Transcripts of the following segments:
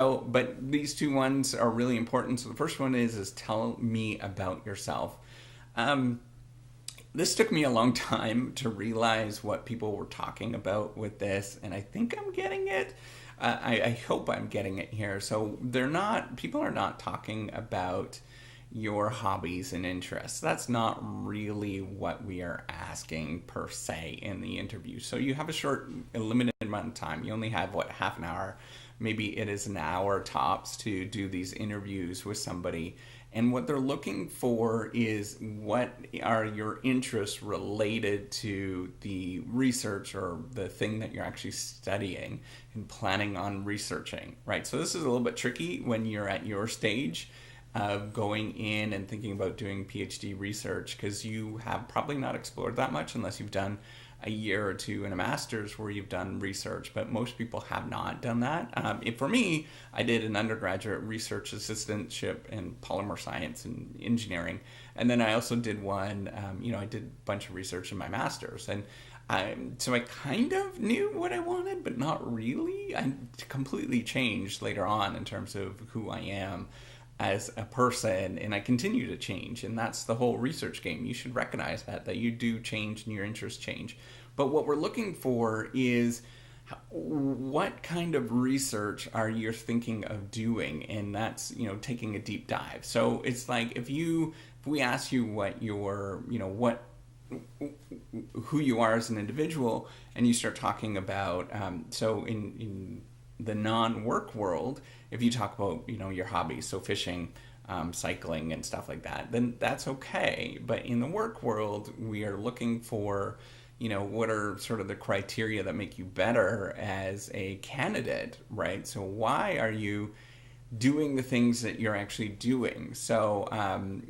Oh, but these two ones are really important. So the first one is tell me about yourself. Um, this took me a long time to realize what people were talking about with this, and I think I'm getting it. I hope I'm getting it here. So people are not talking about your hobbies and interests. That's not really what we are asking per se in the interview. So you have a limited amount of time. You only have, what, half an hour? Maybe it is an hour tops to do these interviews with somebody. And what they're looking for is what are your interests related to the research or the thing that you're actually studying and planning on researching, right? So this is a little bit tricky when you're at your stage of going in and thinking about doing PhD research because you have probably not explored that much unless you've done a year or two in a master's where you've done research, but most people have not done that. For me, I did an undergraduate research assistantship in polymer science and engineering, and then I also did I did a bunch of research in my master's, and so I kind of knew what I wanted, but not really. I completely changed later on in terms of who I am as a person, and I continue to change, and that's the whole research game. You should recognize that you do change and your interests change. But what we're looking for is what kind of research are you thinking of doing, and that's taking a deep dive. So it's like if we ask you what your what who you are as an individual, and you start talking about so in the non-work world, if you talk about your hobbies, so fishing, cycling, and stuff like that, then that's okay. But in the work world, we are looking for what are sort of the criteria that make you better as a candidate, right? So why are you doing the things that you're actually doing? So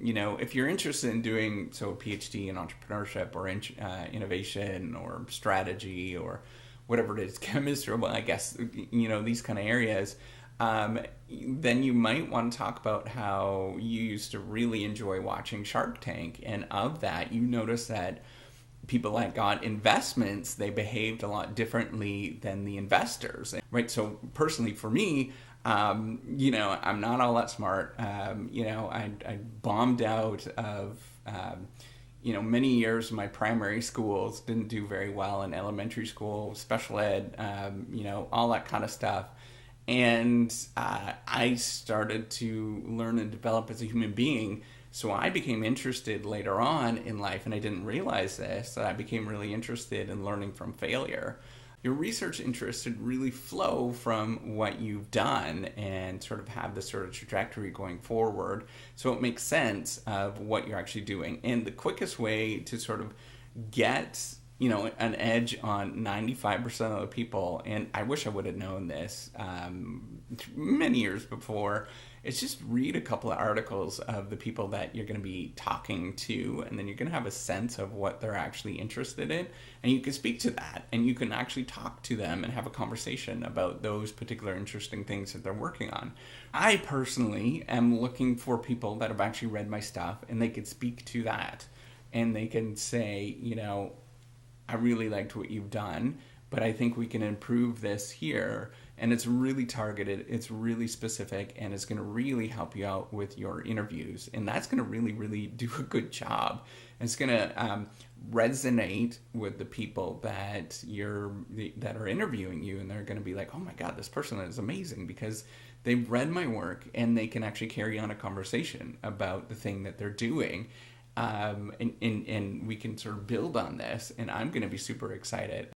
if you're interested in doing a PhD in entrepreneurship or innovation or strategy or whatever it is, chemistry, well, I guess, these kind of areas, then you might want to talk about how you used to really enjoy watching Shark Tank. And of that, you notice that people that got investments, they behaved a lot differently than the investors, right? So personally for me, I'm not all that smart. I bombed out of many years of my primary schools, didn't do very well in elementary school, special ed, all that kind of stuff. And I started to learn and develop as a human being. So I became interested later on in life, and I didn't realize this, that I became really interested in learning from failure. Your research interests should really flow from what you've done and sort of have this sort of trajectory going forward, so it makes sense of what you're actually doing. And the quickest way to sort of get an edge on 95% of the people, and I wish I would have known this many years before, is just read a couple of articles of the people that you're going to be talking to, and then you're going to have a sense of what they're actually interested in, and you can speak to that, and you can actually talk to them and have a conversation about those particular interesting things that they're working on. I personally am looking for people that have actually read my stuff, and they can speak to that, and they can say, I really liked what you've done, but I think we can improve this here. And it's really targeted, it's really specific, and it's going to really help you out with your interviews. And that's going to really, really do a good job. And it's going to resonate with the people that are interviewing you, and they're going to be like, oh my God, this person is amazing because they've read my work and they can actually carry on a conversation about the thing that they're doing. And we can sort of build on this, and I'm going to be super excited.